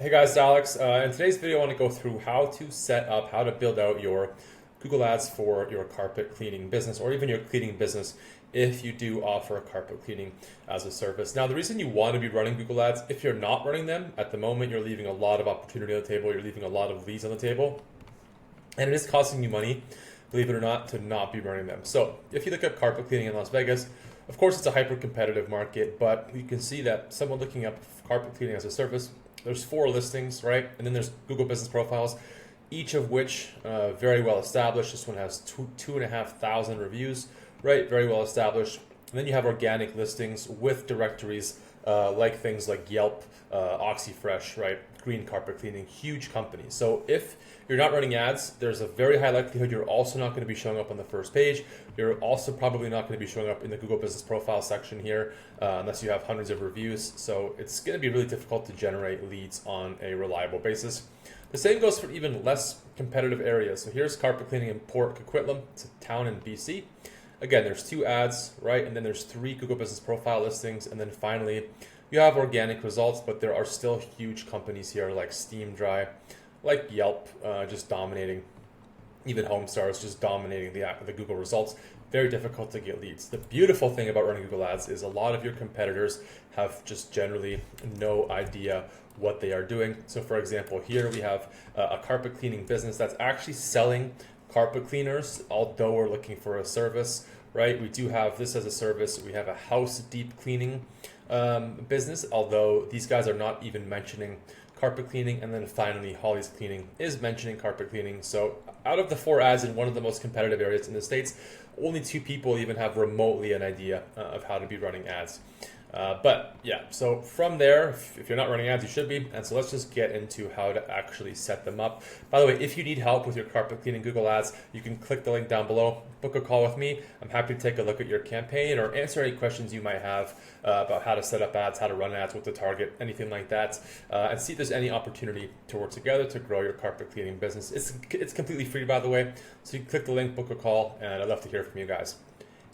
Hey guys, it's Alex. In today's video, I want to go through how to build out your Google Ads for your carpet cleaning business or even your cleaning business if you do offer carpet cleaning as a service. Now, the reason you want to be running Google Ads, if you're not running them, at the moment, you're leaving a lot of opportunity on the table, you're leaving a lot of leads on the table, and it is costing you money, believe it or not, to not be running them. So if you look at carpet cleaning in Las Vegas, of course, it's a hyper-competitive market, but you can see that someone looking up carpet cleaning as a service, there's 4 listings, right? And then there's Google Business Profiles, each of which very well established. This one has 2,500 reviews, right? Very well established. And then you have organic listings with directories like things like Yelp, OxyFresh, right? Green Carpet Cleaning, huge companies. So if you're not running ads, there's a very high likelihood you're also not going to be showing up on the first page. You're also probably not going to be showing up in the Google Business Profile section here unless you have hundreds of reviews. So it's going to be really difficult to generate leads on a reliable basis. The same goes for even less competitive areas. So here's carpet cleaning in Port Coquitlam. It's a town in BC. Again, there's 2 ads, right? And then there's 3 Google Business Profile listings. And then finally, you have organic results, but there are still huge companies here like SteamDry, like Yelp, just dominating, even HomeStars just dominating the Google results. Very difficult to get leads. The beautiful thing about running Google Ads is a lot of your competitors have just generally no idea what they are doing. So for example, here we have a carpet cleaning business that's actually selling carpet cleaners, although we're looking for a service, right? We do have this as a service. We have a house deep cleaning business, although these guys are not even mentioning carpet cleaning. And then finally, Holly's Cleaning is mentioning carpet cleaning. So out of the 4 ads in one of the most competitive areas in the States, only 2 people even have remotely an idea of how to be running ads. But yeah, so from there, if you're not running ads, you should be. And so let's just get into how to actually set them up. By the way, if you need help with your carpet cleaning Google Ads, you can click the link down below, book a call with me. I'm happy to take a look at your campaign or answer any questions you might have about how to set up ads, how to run ads, what to target, anything like that, and see if there's any opportunity to work together to grow your carpet cleaning business. It's completely free, by the way. So you can click the link, book a call, and I'd love to hear from you guys.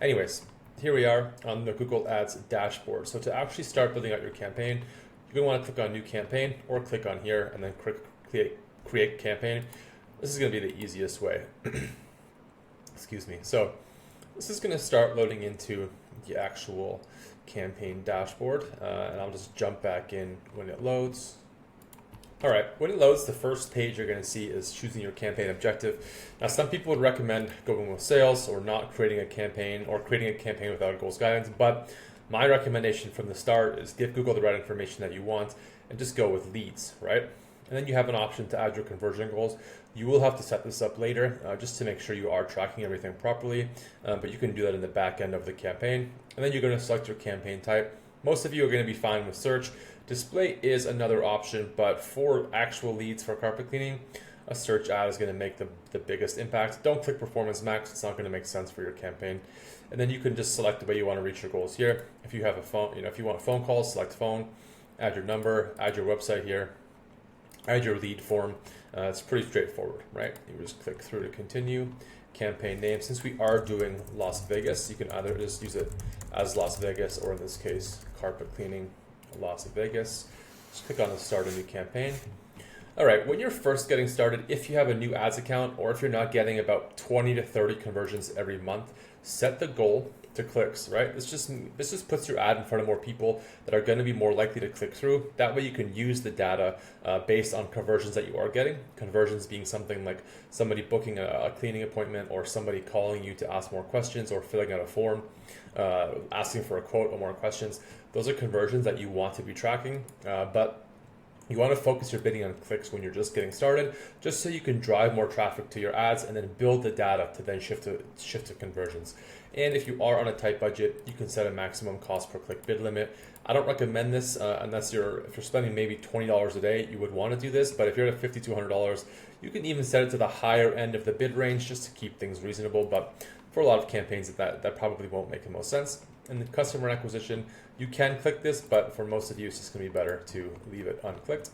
Anyways, here we are on the Google Ads dashboard. So to actually start building out your campaign, you're going to want to click on New Campaign or click on here and then create Campaign. This is going to be the easiest way. Excuse me. So this is going to start loading into the actual campaign dashboard, and I'll just jump back in when it loads. All right, when it loads, the first page you're going to see is choosing your campaign objective. Now, some people would recommend going with sales or not creating a campaign or creating a campaign without goals guidance, but my recommendation from the start is give Google the right information that you want and just go with leads, right? And then you have an option to add your conversion goals. You will have to set this up later just to make sure you are tracking everything properly, but you can do that in the back end of the campaign. And then you're going to select your campaign type. Most of you are going to be fine with search. Display is another option, but for actual leads for carpet cleaning, a search ad is going to make the biggest impact. Don't click Performance Max. It's not going to make sense for your campaign. And then you can just select the way you want to reach your goals here. If you have a phone, if you want phone calls, select phone, add your number, add your website here, add your lead form. It's pretty straightforward, right? You just click through to continue. Campaign name. Since we are doing Las Vegas, you can either just use it as Las Vegas or in this case, carpet cleaning Las Vegas. Just click on the start a new campaign. All right, when you're first getting started, if you have a new ads account or if you're not getting about 20 to 30 conversions every month, set the goal to clicks, right? This just puts your ad in front of more people that are going to be more likely to click through. That way you can use the data based on conversions that you are getting. Conversions being something like somebody booking a cleaning appointment or somebody calling you to ask more questions or filling out a form, asking for a quote or more questions. Those are conversions that you want to be tracking, but you want to focus your bidding on clicks when you're just getting started, just so you can drive more traffic to your ads and then build the data to then shift to conversions. And if you are on a tight budget, you can set a maximum cost per click bid limit. I don't recommend this unless if you're spending maybe $20 a day, you would want to do this. But if you're at $50 to $100, you can even set it to the higher end of the bid range just to keep things reasonable. But for a lot of campaigns, that probably won't make the most sense. And the customer acquisition, you can click this, but for most of you, it's just going to be better to leave it unclicked.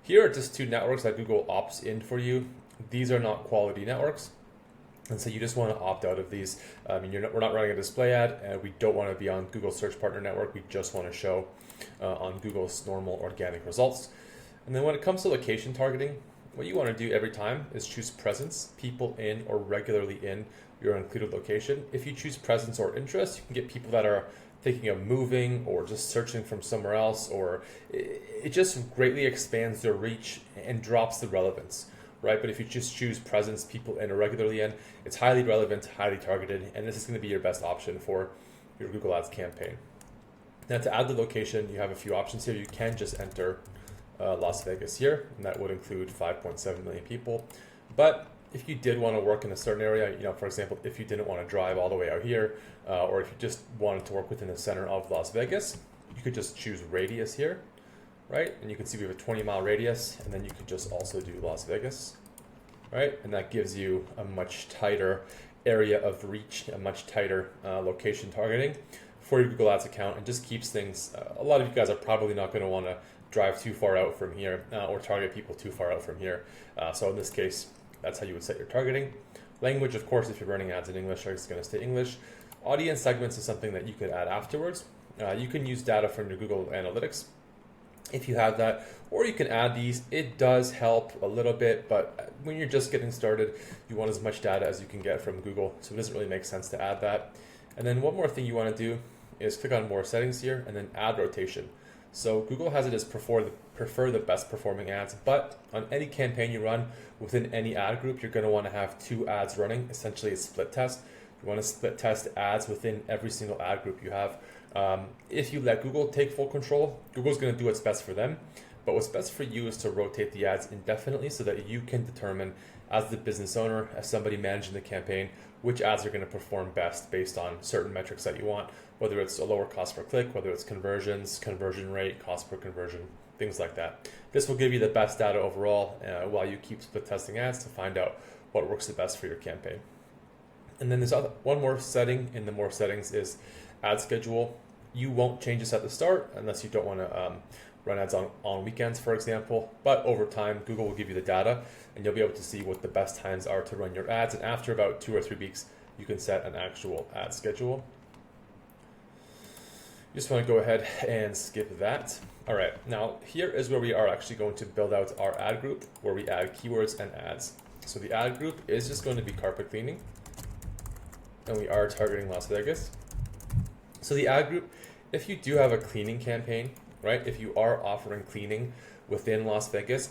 Here are just 2 networks that Google opts in for you. These are not quality networks. And so you just want to opt out of these. We're not running a display ad, and we don't want to be on Google Search Partner Network. We just want to show on Google's normal organic results. And then when it comes to location targeting, what you want to do every time is choose presence, people in or regularly in your included location. If you choose presence or interest, you can get people that are thinking of moving or just searching from somewhere else, or it just greatly expands their reach and drops the relevance, right? But if you just choose presence, people in or regularly in, it's highly relevant, highly targeted, and this is going to be your best option for your Google Ads campaign. Now, to add the location, you have a few options here. You can just enter Las Vegas here, and that would include 5.7 million people. But if you did want to work in a certain area, for example, if you didn't want to drive all the way out here, or if you just wanted to work within the center of Las Vegas, you could just choose radius here, right? And you can see we have a 20-mile radius, and then you could just also do Las Vegas, right? And that gives you a much tighter area of reach, a much tighter location targeting for your Google Ads account, and just keeps things, a lot of you guys are probably not going to want to drive too far out from here or target people too far out from here. So in this case, that's how you would set your targeting. Language, of course, if you're running ads in English, it's going to stay English. Audience segments is something that you could add afterwards. You can use data from your Google Analytics if you have that, or you can add these. It does help a little bit, but when you're just getting started, you want as much data as you can get from Google, so it doesn't really make sense to add that. And then one more thing you want to do is click on more settings here and then add rotation. So Google has it as prefer the best performing ads, but on any campaign you run within any ad group, you're going to want to have 2 ads running, essentially a split test. You want to split test ads within every single ad group you have. If you let Google take full control, Google's going to do what's best for them, but what's best for you is to rotate the ads indefinitely so that you can determine, as the business owner, as somebody managing the campaign, which ads are going to perform best based on certain metrics that you want, whether it's a lower cost per click, whether it's conversions, conversion rate, cost per conversion, things like that. This will give you the best data overall while you keep split testing ads to find out what works the best for your campaign. And then there's one more setting in the more settings is ad schedule. You won't change this at the start unless you don't want to run ads on weekends, for example. But over time, Google will give you the data and you'll be able to see what the best times are to run your ads. And after about 2 or 3 weeks, you can set an actual ad schedule. You just want to go ahead and skip that. All right, now here is where we are actually going to build out our ad group where we add keywords and ads. So the ad group is just going to be carpet cleaning, and we are targeting Las Vegas. So the ad group, if you do have a cleaning campaign, right, if you are offering cleaning within Las Vegas,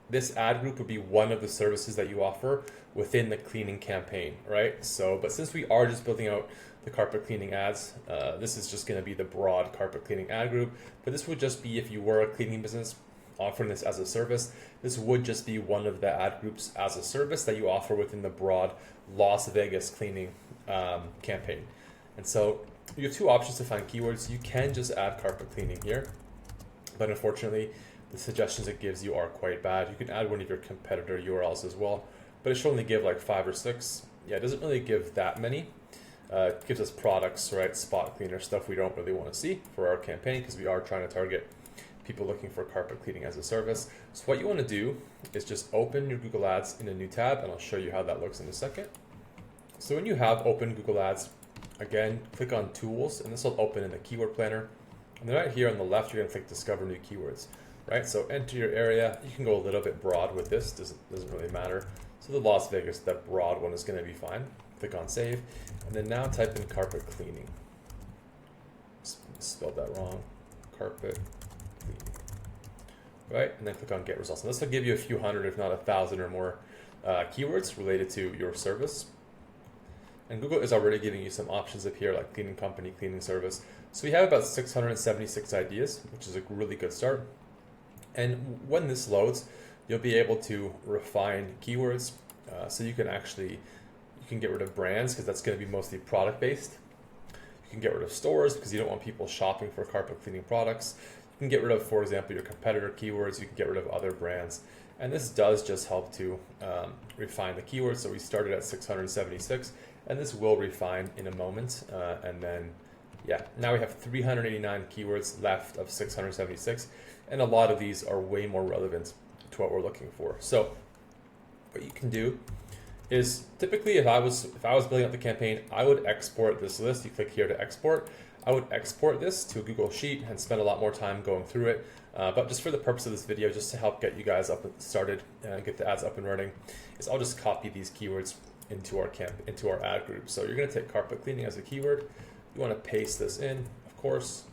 this ad group would be one of the services that you offer within the cleaning campaign, right? So, but since we are just building out the carpet cleaning ads, this is just going to be the broad carpet cleaning ad group, but this would just be if you were a cleaning business offering this as a service. This would just be one of the ad groups as a service that you offer within the broad Las Vegas cleaning campaign. And so you have 2 options to find keywords. You can just add carpet cleaning here, but unfortunately the suggestions it gives you are quite bad. You can add one of your competitor URLs as well, but it should only give like 5 or 6. Yeah, it doesn't really give that many. It gives us products, right? Spot cleaner, stuff we don't really want to see for our campaign because we are trying to target people looking for carpet cleaning as a service. So what you want to do is just open your Google Ads in a new tab, and I'll show you how that looks in a second. So when you have open Google Ads, again, click on Tools, and this will open in the Keyword Planner. And then right here on the left, you're going to click Discover New Keywords, right? So enter your area. You can go a little bit broad with this. Doesn't really matter. So the Las Vegas, that broad one is going to be fine. Click on Save, and then now type in carpet cleaning. Spelled that wrong. Carpet cleaning, right? And then click on Get Results. And this will give you a few hundred, if not 1,000 or more keywords related to your service. And Google is already giving you some options up here like cleaning company, cleaning service. So we have about 676 ideas, which is a really good start. And when this loads, you'll be able to refine keywords. So you can get rid of brands because that's going to be mostly product based. You can get rid of stores because you don't want people shopping for carpet cleaning products. You can get rid of, for example, your competitor keywords. You can get rid of other brands. And this does just help to refine the keywords. So we started at 676, and this will refine in a moment. And then, yeah, now we have 389 keywords left of 676, and a lot of these are way more relevant to what we're looking for. So what you can do is typically if I was building up the campaign, I would export this list. You click here to export. I would export this to a Google Sheet and spend a lot more time going through it. But just for the purpose of this video, just to help get you guys up and started and get the ads up and running, is I'll just copy these keywords into our ad group. So you're going to take carpet cleaning as a keyword. You want to paste this in, of course,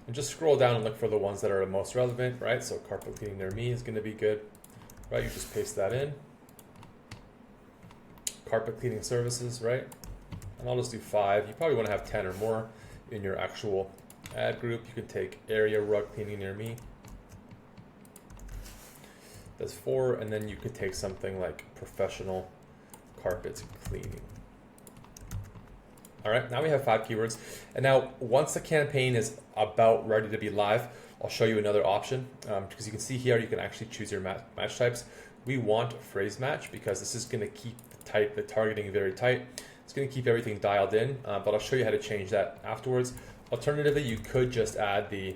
and just scroll down and look for the ones that are the most relevant, right? So carpet cleaning near me is going to be good, right? You just paste that in. Carpet cleaning services, right? And I'll just do 5. You probably want to have 10 or more in your actual ad group. You can take area rug cleaning near me. That's 4, and then you could take something like professional carpet cleaning. All right, now we have 5 keywords. And now once the campaign is about ready to be live, I'll show you another option because you can see here, you can actually choose your match types. We want phrase match because this is going to keep the targeting very tight. It's going to keep everything dialed in, but I'll show you how to change that afterwards. Alternatively, you could just add the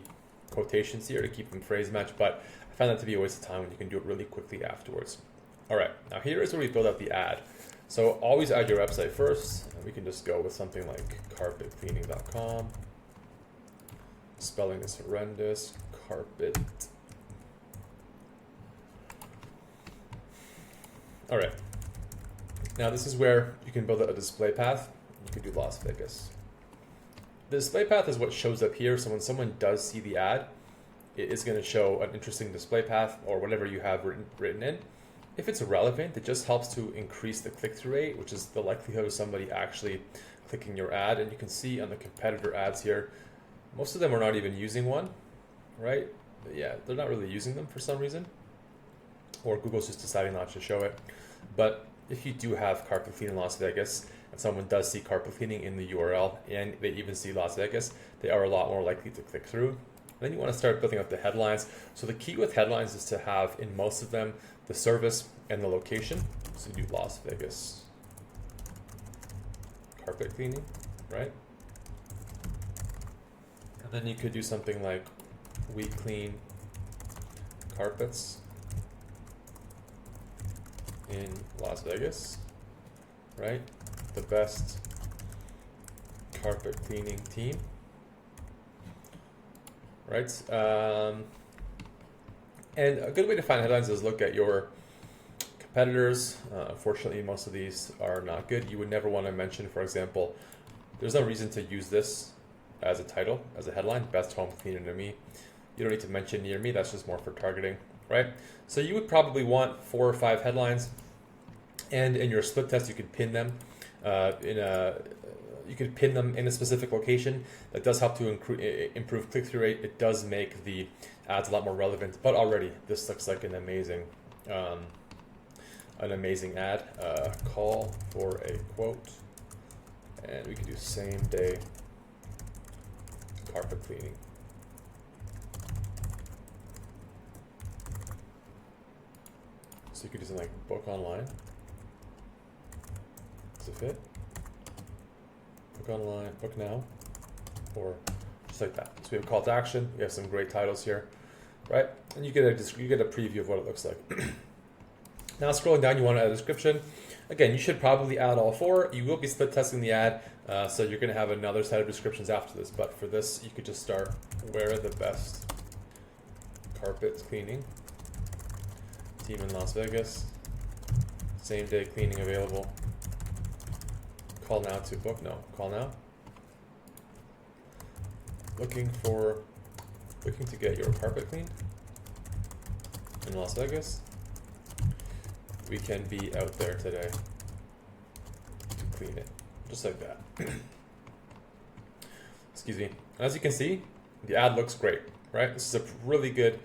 quotations here to keep them phrase match, but I found that to be a waste of time when you can do it really quickly afterwards. All right, now here is where we build out the ad. So always add your website first, and we can just go with something like carpetcleaning.com. Spelling is horrendous. Carpet. All right. Now this is where you can build out a display path. You can do Las Vegas. The display path is what shows up here. So when someone does see the ad, it is going to show an interesting display path or whatever you have written in. If it's relevant, it just helps to increase the click-through rate, which is the likelihood of somebody actually clicking your ad. And you can see on the competitor ads here, most of them are not even using one, right? But yeah, they're not really using them for some reason, or Google's just deciding not to show it. But if you do have carpet cleaning in Las Vegas, and someone does see carpet cleaning in the URL, and they even see Las Vegas, they are a lot more likely to click through. Then you want to start building up the headlines. So the key with headlines is to have in most of them the service and the location. So you do Las Vegas carpet cleaning, right? And then you could do something like we clean carpets in Las Vegas, right? The best carpet cleaning team. Right, and a good way to find headlines is look at your competitors. Unfortunately, most of these are not good. You would never want to mention, for example, there's no reason to use this as a title, as a headline, best home cleaner near me. You don't need to mention near me, that's just more for targeting, right? So you would probably want 4 or 5 headlines, and in your split test, you could pin them you could pin them in a specific location. That does help to improve click-through rate. It does make the ads a lot more relevant. But already, this looks like an amazing ad. Call for a quote, and we can do same day carpet cleaning. So you could do something like book online. Does it fit? Book online, book now, or just like that. So we have a call to action. We have some great titles here, right? And you get a preview of what it looks like. Now scrolling down, you want to add a description. Again, you should probably add all 4. You will be split testing the ad, so you're going to have another set of descriptions after this. But for this, you could just start where the best carpet cleaning team in Las Vegas. Same day cleaning available. Call now to book. No, call now. Looking to get your carpet cleaned in Las Vegas. We can be out there today to clean it, just like that. Excuse me. As you can see, the ad looks great, right? This is a really good.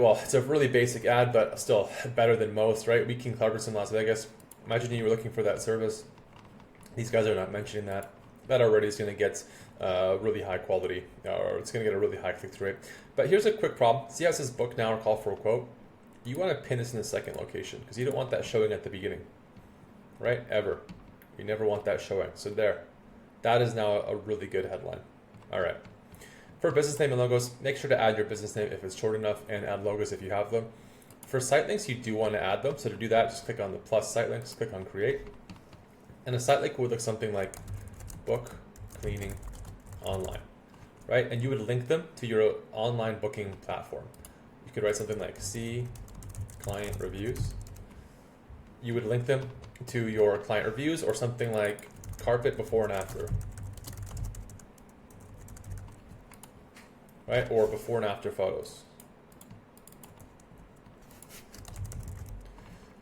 Well, it's a really basic ad, but still better than most, right? We clean carpets in Las Vegas. Imagine you were looking for that service. These guys are not mentioning that. That already is going to get really high quality, or it's going to get a really high click-through rate. But here's a quick problem. See how it says book now or call for a quote? You want to pin this in the second location because you don't want that showing at the beginning, right? Ever. You never want that showing. So there. That is now a really good headline. All right. For business name and logos, make sure to add your business name if it's short enough and add logos if you have them. For site links, you do want to add them. So to do that, just click on the plus site links, click on create. And a site link would look something like book cleaning online, right? And you would link them to your online booking platform. You could write something like see client reviews. You would link them to your client reviews or something like carpet before and after, right? Or before and after photos.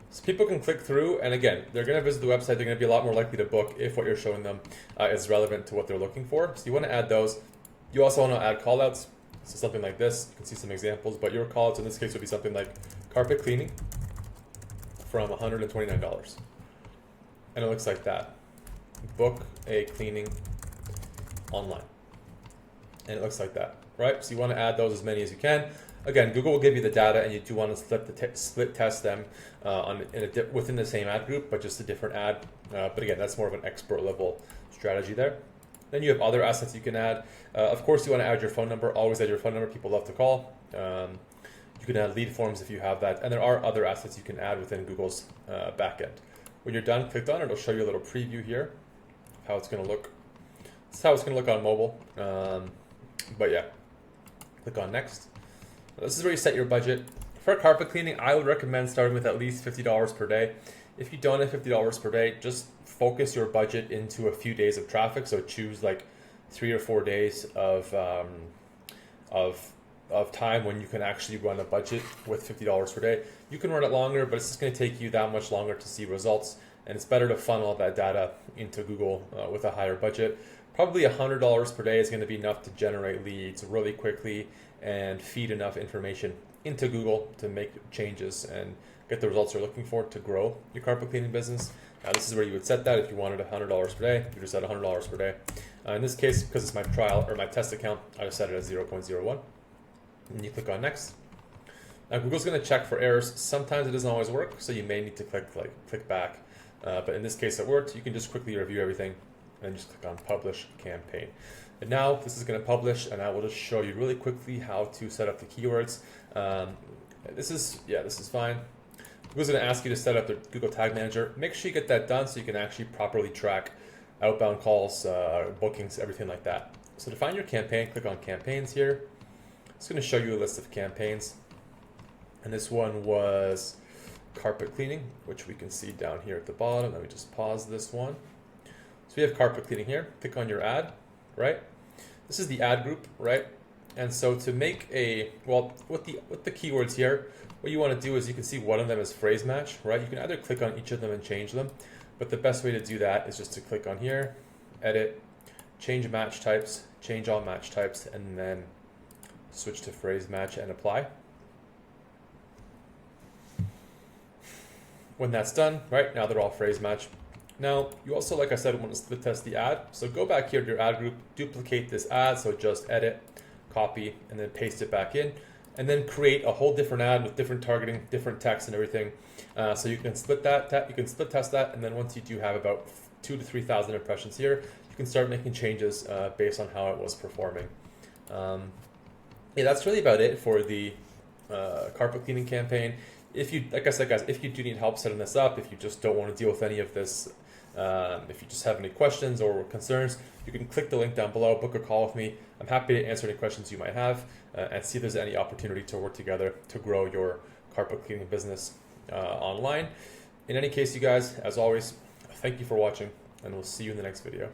So people can click through, and again, they're going to visit the website. They're going to be a lot more likely to book if what you're showing them is relevant to what they're looking for. So you want to add those. You also want to add callouts. So something like this. You can see some examples, but your callouts in this case would be something like carpet cleaning from $129. And it looks like that. Book a cleaning online. And it looks like that, right? So you want to add those as many as you can. Again, Google will give you the data, and you do want to split test them within the same ad group, but just a different ad. But again, that's more of an expert level strategy there. Then you have other assets you can add. Of course, you want to add your phone number. Always add your phone number. People love to call. You can add lead forms if you have that. And there are other assets you can add within Google's backend. When you're done, click on it. It'll show you a little preview here of how it's going to look. This is how it's going to look on mobile. But yeah, click on next. This is where you set your budget. For carpet cleaning, I would recommend starting with at least $50 per day. If you don't have $50 per day, just focus your budget into a few days of traffic. So choose like 3 or 4 days of time when you can actually run a budget with $50 per day. You can run it longer, but it's just going to take you that much longer to see results. And it's better to funnel that data into Google with a higher budget. Probably $100 per day is going to be enough to generate leads really quickly and feed enough information into Google to make changes and get the results you're looking for to grow your carpet cleaning business. This is where you would set that. If you wanted $100 per day, you just set $100 per day. In this case, because it's my trial or my test account, I just set it as 0.01. And you click on next. Now Google's going to check for errors. Sometimes it doesn't always work, so you may need to click back. But in this case, it worked. You can just quickly review everything and just click on publish campaign. And now this is going to publish, and I will just show you really quickly how to set up the keywords. This is fine. Google's going to ask you to set up the Google Tag Manager. Make sure you get that done so you can actually properly track outbound calls, bookings, everything like that. So to find your campaign, click on campaigns here. It's going to show you a list of campaigns. And this one was carpet cleaning, which we can see down here at the bottom. Let me just pause this one. So we have carpet cleaning here. Click on your ad, right? This is the ad group, right? And so to make with the keywords here, what you want to do is you can see one of them is phrase match, right? You can either click on each of them and change them, but the best way to do that is just to click on here, edit, change match types, change all match types, and then switch to phrase match and apply. When that's done, right, now they're all phrase match. Now, you also, like I said, want to split test the ad. So go back here to your ad group, duplicate this ad, so just edit, copy, and then paste it back in. And then create a whole different ad with different targeting, different text and everything. So you can split test that, and then once you do have about 2,000 to 3,000 impressions here, you can start making changes based on how it was performing. Yeah, that's really about it for the carpet cleaning campaign. If you, like I said, guys, if you do need help setting this up, if you just don't want to deal with any of this, if you just have any questions or concerns, you can click the link down below, book a call with me. I'm happy to answer any questions you might have and see if there's any opportunity to work together to grow your carpet cleaning business online. In any case, you guys, as always, thank you for watching, and we'll see you in the next video.